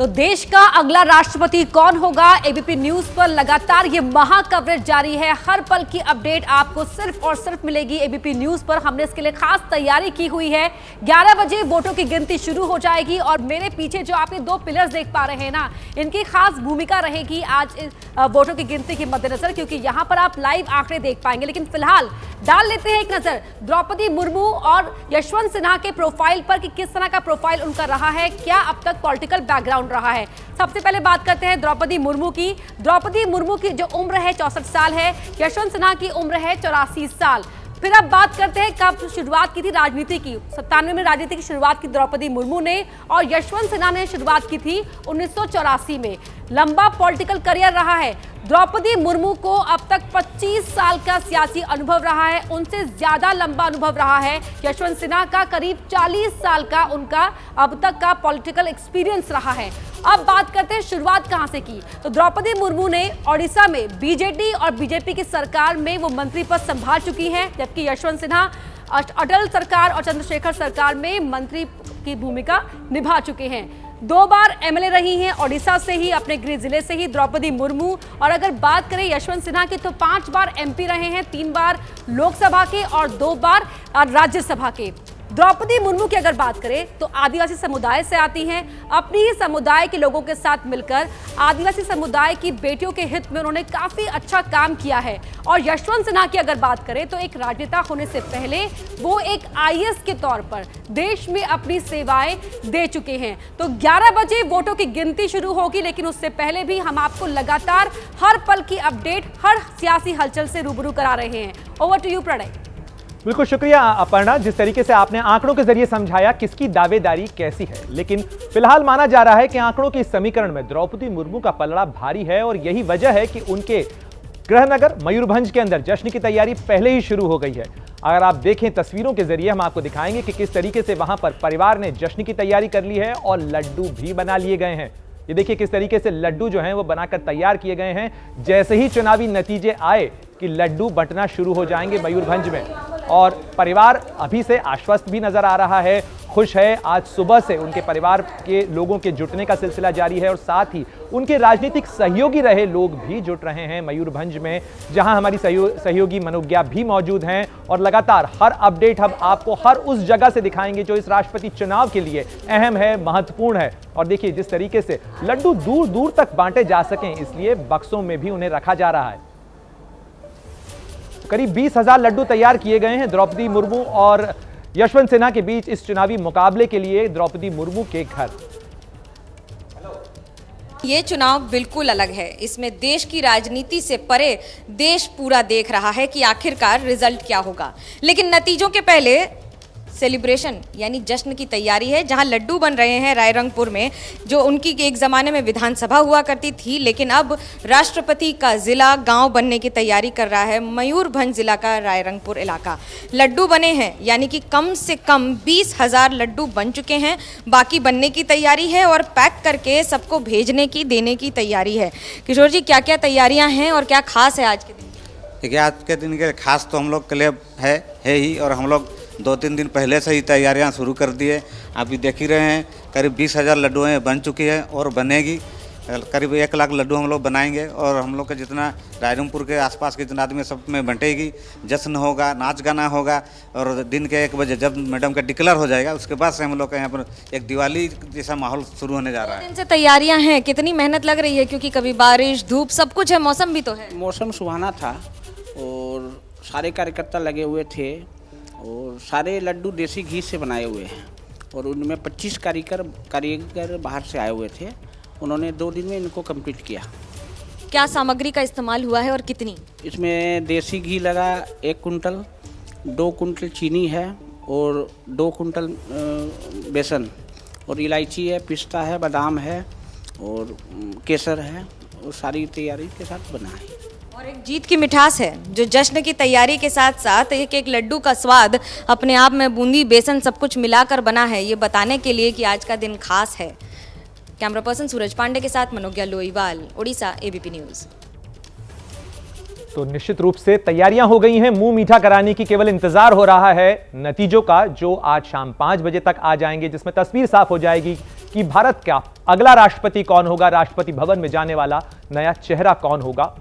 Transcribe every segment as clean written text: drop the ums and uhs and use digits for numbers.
तो देश का अगला राष्ट्रपति कौन होगा? एबीपी न्यूज पर लगातार ये महा कवरेज जारी है। हर पल की अपडेट आपको सिर्फ और सिर्फ मिलेगी एबीपी न्यूज पर। हमने इसके लिए खास तैयारी की हुई है। 11 बजे वोटों की गिनती शुरू हो जाएगी और मेरे पीछे जो आप ये दो पिलर्स देख पा रहे हैं ना, इनकी खास भूमिका रहेगी आज वोटों की गिनती के मद्देनजर, क्योंकि यहाँ पर आप लाइव आंकड़े देख पाएंगे। लेकिन फिलहाल डाल लेते हैं एक नजर द्रौपदी मुर्मू और यशवंत सिन्हा के प्रोफाइल पर कि किस तरह का प्रोफाइल उनका रहा है, क्या अब तक पॉलिटिकल बैकग्राउंड रहा है। सबसे पहले बात करते हैं द्रौपदी मुर्मू की। द्रौपदी मुर्मू की जो उम्र है 64 साल है, यशवंत सिन्हा की उम्र है 84 साल। फिर अब बात करते हैं कब शुरुआत की थी राजनीति की। 97 में राजनीति की शुरुआत की द्रौपदी मुर्मू ने और यशवंत सिन्हा ने शुरुआत की थी 1984 में। लंबा पॉलिटिकल करियर रहा है। द्रौपदी मुर्मू को अब तक 25 साल का सियासी अनुभव रहा है, उनसे ज्यादा लंबा अनुभव रहा है यशवंत सिन्हा का। करीब 40 साल का उनका अब तक का पॉलिटिकल एक्सपीरियंस रहा है। अब बात करते हैं शुरुआत कहां से की। तो द्रौपदी मुर्मू ने ओडिशा में बीजेडी और बीजेपी की सरकार में वो मंत्री पद संभाल चुकी हैं, जबकि यशवंत सिन्हा अटल सरकार और चंद्रशेखर सरकार में मंत्री की भूमिका निभा चुके हैं। 2 बार एमएलए रही हैं ओडिशा से ही, अपने गृह जिले से ही द्रौपदी मुर्मू। और अगर बात करें यशवंत सिन्हा की तो 5 बार एमपी रहे हैं, 3 बार लोकसभा के और 2 बार राज्यसभा के। द्रौपदी मुर्मू की अगर बात करें तो आदिवासी समुदाय से आती हैं। अपनी ही समुदाय के लोगों के साथ मिलकर आदिवासी समुदाय की बेटियों के हित में उन्होंने काफी अच्छा काम किया है। और यशवंत सिन्हा की अगर बात करें तो एक राजनेता होने से पहले वो एक आईएएस के तौर पर देश में अपनी सेवाएं दे चुके हैं। तो 11 बजे वोटों की गिनती शुरू होगी, लेकिन उससे पहले भी हम आपको लगातार हर पल की अपडेट, हर सियासी हलचल से रूबरू करा रहे हैं। Over to you Pranay. बिल्कुल शुक्रिया अपर्णा, जिस तरीके से आपने आंकड़ों के जरिए समझाया किसकी दावेदारी कैसी है। लेकिन फिलहाल माना जा रहा है कि आंकड़ों के इस समीकरण में द्रौपदी मुर्मू का पलड़ा भारी है और यही वजह है कि उनके गृहनगर मयूरभंज के अंदर जश्न की तैयारी पहले ही शुरू हो गई है। अगर आप देखें तस्वीरों के जरिए हम आपको दिखाएंगे कि किस तरीके से वहां पर परिवार ने जश्न की तैयारी कर ली है और लड्डू भी बना लिए गए हैं। ये देखिए किस तरीके से लड्डू जो हैं वो बनाकर तैयार किए गए हैं। जैसे ही चुनावी नतीजे आए कि लड्डू बंटना शुरू हो जाएंगे मयूरभंज में, और परिवार अभी से आश्वस्त भी नजर आ रहा है, खुश है। आज सुबह से उनके परिवार के लोगों के जुटने का सिलसिला जारी है और साथ ही उनके राजनीतिक सहयोगी रहे लोग भी जुट रहे हैं मयूरभंज में, जहां हमारी सहयोगी मनोज्ञा भी मौजूद हैं। और लगातार हर अपडेट हम आपको हर उस जगह से दिखाएंगे जो इस राष्ट्रपति चुनाव के लिए अहम है, महत्वपूर्ण है। और देखिए जिस तरीके से लड्डू दूर दूर तक बांटे जा सकें, इसलिए बक्सों में भी उन्हें रखा जा रहा है। करीब 20,000 लड्डू तैयार किए गए हैं द्रौपदी मुर्मू और यशवंत सिन्हा के बीच इस चुनावी मुकाबले के लिए द्रौपदी मुर्मू के घर। ये चुनाव बिल्कुल अलग है। इसमें देश की राजनीति से परे देश पूरा देख रहा है कि आखिरकार रिजल्ट क्या होगा। लेकिन नतीजों के पहले सेलिब्रेशन यानी जश्न की तैयारी है, जहां लड्डू बन रहे हैं रायरंगपुर में, जो उनकी एक ज़माने में विधानसभा हुआ करती थी, लेकिन अब राष्ट्रपति का ज़िला गांव बनने की तैयारी कर रहा है मयूरभंज ज़िला का रायरंगपुर इलाका। लड्डू बने हैं, यानी कि कम से कम 20,000 लड्डू बन चुके हैं। बाकी बनने की तैयारी है और पैक करके सबको भेजने की, देने की तैयारी है। किशोर जी, क्या क्या तैयारियाँ हैं और क्या खास है आज के दिन? देखिए, आज के दिन के खास तो हम लोग के लिए है ही, और हम लोग 2-3 दिन पहले से ही तैयारियां शुरू कर दिए। आप भी देख ही रहे हैं, करीब 20,000 लड्डू बन चुकी है और बनेगी। करीब 1 लाख लड्डू हम लोग बनाएंगे और हम लोग का जितना रायरंगपुर के आसपास के जितना आदमी सब में बंटेगी। जश्न होगा, नाच गाना होगा और दिन के 1 बजे जब मैडम का डिक्लेयर हो जाएगा उसके बाद से हम लोग का यहाँ पर एक दिवाली जैसा माहौल शुरू होने जा रहा है। दिन से तैयारियां हैं, कितनी मेहनत लग रही है, क्योंकि कभी बारिश धूप सब कुछ है, मौसम भी तो है। मौसम सुहाना था और सारे कार्यकर्ता लगे हुए थे और सारे लड्डू देसी घी से बनाए हुए हैं और उनमें 25 कारीगर बाहर से आए हुए थे। उन्होंने 2 दिन में इनको कंप्लीट किया। क्या सामग्री का इस्तेमाल हुआ है और कितनी? इसमें देसी घी लगा 1 कुंटल, 2 कुंटल चीनी है और 2 कुंटल बेसन, और इलायची है, पिस्ता है, बादाम है और केसर है, और सारी तैयारी के साथ बना है। और एक जीत की मिठास है जो जश्न की तैयारी के साथ साथ एक एक लड्डू का स्वाद अपने आप में बूंदी, बेसन सब कुछ मिलाकर बना है, ये बताने के लिए कि आज का दिन खास है। कैमरा पर्सन सूरज पांडे के साथ मनोज्ञा लोईवाल, ओडिशा, एबीपी न्यूज। तो निश्चित रूप से तैयारियां हो गई हैं, मुंह मीठा कराने की केवल इंतजार हो रहा है नतीजों का, जो आज शाम 5 बजे तक आ जाएंगे, जिसमें तस्वीर साफ हो जाएगी कि भारत का अगला राष्ट्रपति कौन होगा, राष्ट्रपति भवन में जाने वाला नया चेहरा कौन होगा।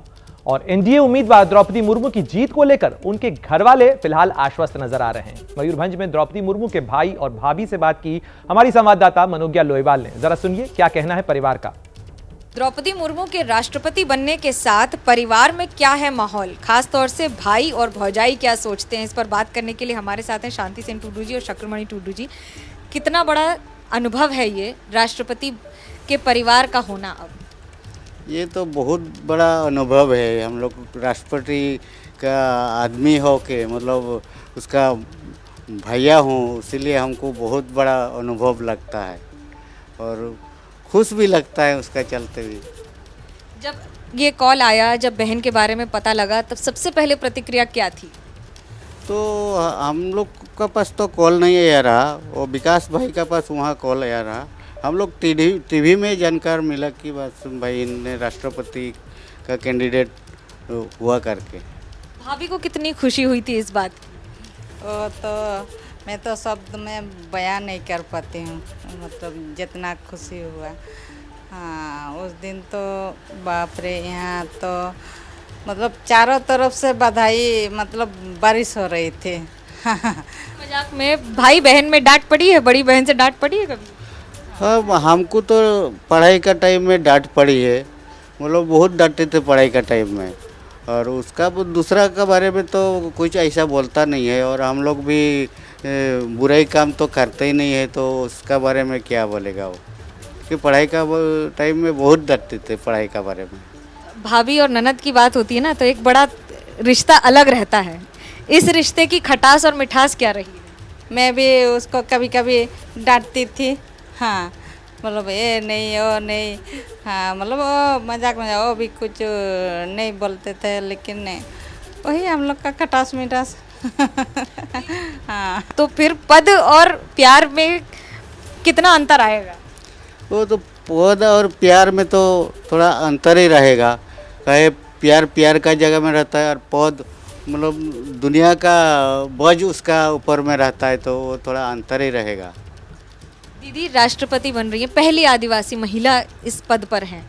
और एनडीए उम्मीदवार द्रौपदी मुर्मू की जीत को लेकर उनके घर वाले फिलहाल आश्वस्त नजर आ रहे हैं। मयूरभंज में द्रौपदी मुर्मू के भाई और भाभी से बात की हमारी संवाददाता मनोज्ञा लोईवाल ने। जरा सुनिए क्या कहना है परिवार का। द्रौपदी मुर्मू के राष्ट्रपति बनने के साथ परिवार में क्या है माहौल, खास तौर से भाई और भौजाई क्या सोचते हैं, इस पर बात करने के लिए हमारे साथ हैं शांति सेन टुडू जी और शक्रमणि टुडू जी। कितना बड़ा अनुभव है ये राष्ट्रपति के परिवार का होना? अब ये तो बहुत बड़ा अनुभव है। हम लोग राष्ट्रपति का आदमी हो के मतलब उसका भैया हूँ, इसीलिए हमको बहुत बड़ा अनुभव लगता है और खुश भी लगता है उसका चलते हुए। जब ये कॉल आया, जब बहन के बारे में पता लगा, तब सबसे पहले प्रतिक्रिया क्या थी? तो हम लोग का पास तो कॉल नहीं आया रहा, और विकास भाई का पास वहाँ कॉल आया रहा। हम लोग टीवी में जानकार मिला कि बस भाई ने राष्ट्रपति का कैंडिडेट हुआ करके। भाभी को कितनी खुशी हुई थी इस बात की? वो तो मैं तो शब्द में बयान नहीं कर पाती हूँ, मतलब जितना खुशी हुआ। हाँ, उस दिन तो बाप रे, यहाँ तो मतलब चारों तरफ से बधाई, मतलब बारिश हो रही थी। मजाक में भाई बहन में डांट पड़ी है? बड़ी बहन से डांट पड़ी है कभी? हाँ, हमको तो पढ़ाई का टाइम में डांट पड़ी है, मतलब बहुत डांटे थे पढ़ाई का टाइम में। और उसका दूसरा के बारे में तो कुछ ऐसा बोलता नहीं है, और हम लोग भी बुराई काम तो करते ही नहीं है, तो उसका बारे में क्या बोलेगा वो, कि पढ़ाई का टाइम में बहुत डरते थे पढ़ाई का बारे में। भाभी और ननद की बात होती है ना, तो एक बड़ा रिश्ता अलग रहता है। इस रिश्ते की खटास और मिठास क्या रही है? मैं भी उसको कभी कभी डांटती थी। हाँ, मतलब ये नहीं वो नहीं, हाँ मतलब वो मजाक वो भी कुछ नहीं बोलते थे, लेकिन वही हम लोग का खटास मिठास। हाँ, तो फिर पद और प्यार में कितना अंतर आएगा? वो तो पद और प्यार में तो थोड़ा अंतर ही रहेगा। कहे प्यार प्यार का जगह में रहता है, और पद मतलब दुनिया का बोझ उसका ऊपर में रहता है, तो वो थोड़ा अंतर ही रहेगा। दीदी राष्ट्रपति बन रही है, पहली आदिवासी महिला इस पद पर हैं,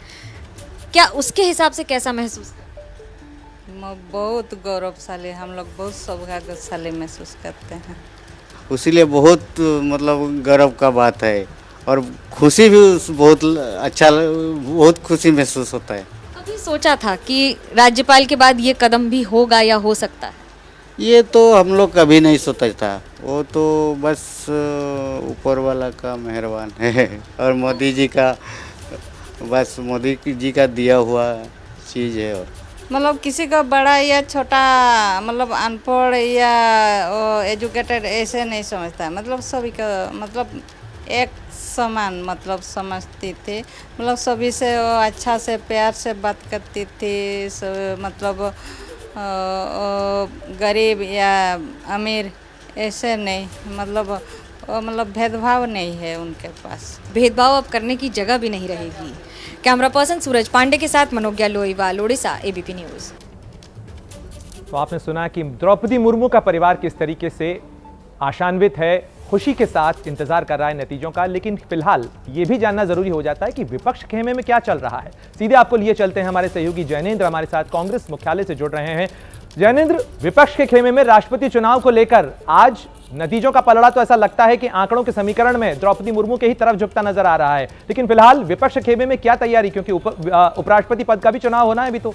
क्या उसके हिसाब से कैसा महसूस करते हैं? बहुत गौरवशाली, हम लोग बहुत सौभाग्यशाली महसूस करते हैं। इसीलिए बहुत मतलब गर्व का बात है, और खुशी भी बहुत अच्छा, बहुत खुशी महसूस होता है। कभी सोचा था कि राज्यपाल के बाद ये कदम भी होगा या हो सकता है? ये तो हम लोग कभी नहीं सोचा था, वो तो बस ऊपर वाला का मेहरबान है, और मोदी जी का, बस मोदी जी का दिया हुआ चीज़ है। और मतलब किसी को बड़ा या छोटा, मतलब अनपढ़ या एजुकेटेड ऐसे नहीं समझता, मतलब सभी को मतलब एक समान मतलब समझती थी। मतलब सभी से वो अच्छा से प्यार से बात करती थी, मतलब गरीब या अमीर ऐसे नहीं, मतलब भेदभाव नहीं है उनके पास। भेदभाव अब करने की जगह भी नहीं रहेगी। कैमरा पर्सन सूरज पांडे के साथ मनोज्ञा लोईवाल, ओडिशा, एबीपी न्यूज़। तो आपने सुना कि द्रौपदी मुर्मू का परिवार किस तरीके से आशान्वित है, खुशी के साथ इंतजार कर रहा है नतीजों का। लेकिन फिलहाल ये भी जानना जरूरी हो जाता है कि विपक्ष खेमे में क्या चल रहा है। सीधे आपको लिए चलते हैं, हमारे सहयोगी जैनेंद्र हमारे साथ कांग्रेस मुख्यालय से जुड़ रहे हैं। जैनेंद्र, विपक्ष के खेमे में राष्ट्रपति चुनाव को लेकर आज नतीजों का पलड़ा तो ऐसा लगता है कि आंकड़ों के समीकरण में द्रौपदी मुर्मू के ही तरफ झुकता नजर आ रहा है, लेकिन फिलहाल विपक्ष खेमे में क्या तैयारी, क्योंकि उपराष्ट्रपति पद का भी चुनाव होना है अभी तो।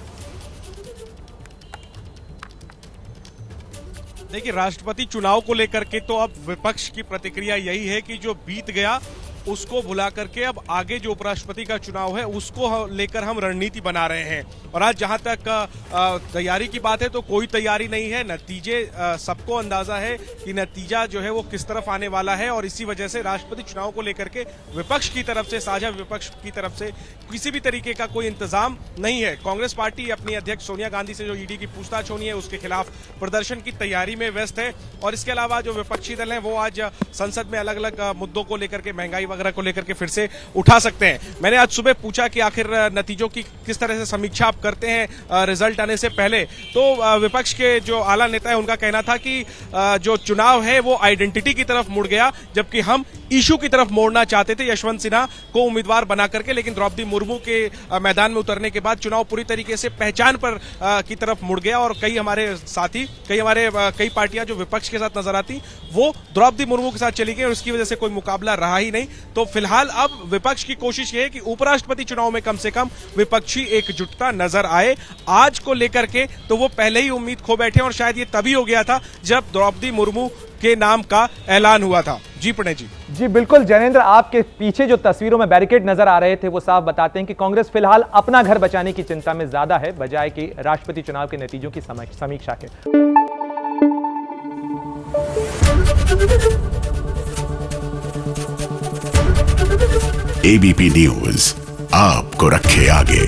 देखिए, राष्ट्रपति चुनाव को लेकर के तो अब विपक्ष की प्रतिक्रिया यही है कि जो बीत गया उसको भुला करके अब आगे जो उपराष्ट्रपति का चुनाव है उसको लेकर हम रणनीति बना रहे हैं। और आज जहां तक तैयारी की बात है तो कोई तैयारी नहीं है। नतीजे सबको अंदाजा है कि नतीजा जो है वो किस तरफ आने वाला है, और इसी वजह से राष्ट्रपति चुनाव को लेकर के विपक्ष की तरफ से, साझा विपक्ष की तरफ से किसी भी तरीके का कोई इंतजाम नहीं है। कांग्रेस पार्टी अपनी अध्यक्ष सोनिया गांधी से जो ईडी की पूछताछ होनी है उसके खिलाफ प्रदर्शन की तैयारी में व्यस्त है। और इसके अलावा जो विपक्षी दल हैं वो आज संसद में अलग अलग मुद्दों को लेकर के, महंगाई वगैरह वगैरह को लेकर के फिर से उठा सकते हैं। मैंने आज सुबह पूछा कि आखिर नतीजों की किस तरह से समीक्षा आप करते हैं रिजल्ट आने से पहले, तो विपक्ष के जो आला नेता है उनका कहना था कि जो चुनाव है वो आइडेंटिटी की तरफ मुड़ गया, जबकि हम इशू की तरफ मोड़ना चाहते थे यशवंत सिन्हा को उम्मीदवार बना करके, लेकिन द्रौपदी मुर्मू के मैदान में उतरने के बाद चुनाव पूरी तरीके से पहचान पर की तरफ मुड़ गया और कई हमारे साथी, कई पार्टियां जो विपक्ष के साथ नजर आती वो द्रौपदी मुर्मू के साथ चली गई और उसकी वजह से कोई मुकाबला रहा ही नहीं। तो फिलहाल अब विपक्ष की कोशिश ये है कि उपराष्ट्रपति चुनाव में कम से कम विपक्षी एकजुटता नजर आए। आज को लेकर के तो वो पहले ही उम्मीद खो बैठे और शायद ये तभी हो गया था जब द्रौपदी मुर्मू के नाम का ऐलान हुआ था। जी प्रणय जी बिल्कुल जैनेंद्र, आपके पीछे जो तस्वीरों में बैरिकेड नजर आ रहे थे वो साफ बताते हैं कि कांग्रेस फिलहाल अपना घर बचाने की चिंता में ज्यादा है बजाय कि राष्ट्रपति चुनाव के नतीजों की समीक्षा के। एबीपी न्यूज आपको रखे आगे।